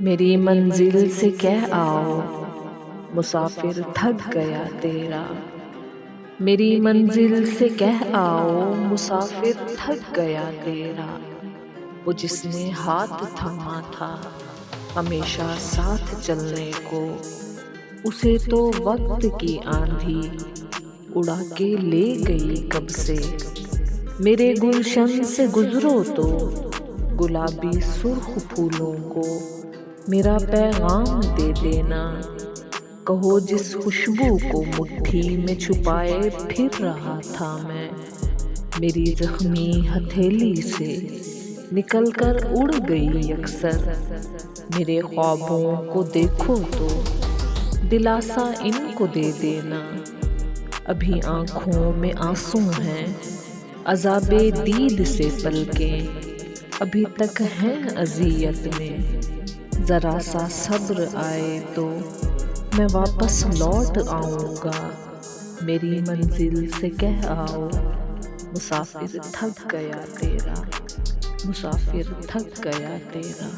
मेरी मंजिल से कह आओ, मुसाफिर थक गया तेरा। मेरी मंजिल से कह आओ, मुसाफिर थक गया तेरा। वो जिसने हाथ थामा था हमेशा साथ चलने को, उसे तो वक्त की आंधी उड़ा के ले गई कब से। मेरे गुलशन से गुजरो तो गुलाबी सुर्ख फूलों को मेरा पैगाम दे देना। कहो जिस खुशबू को मुट्ठी में छुपाए फिर रहा था मैं, मेरी जख्मी हथेली से निकल कर उड़ गई अक्सर। मेरे ख्वाबों को देखो तो दिलासा इनको दे देना। अभी आंखों में आंसू हैं, अज़ाबे दीद से पलकें अभी तक हैं अज़ियत में। ज़रा सा सब्र आए तो मैं वापस लौट आऊँगा। मेरी मंजिल से कह आओ, मुसाफिर थक गया तेरा। मुसाफिर थक गया तेरा।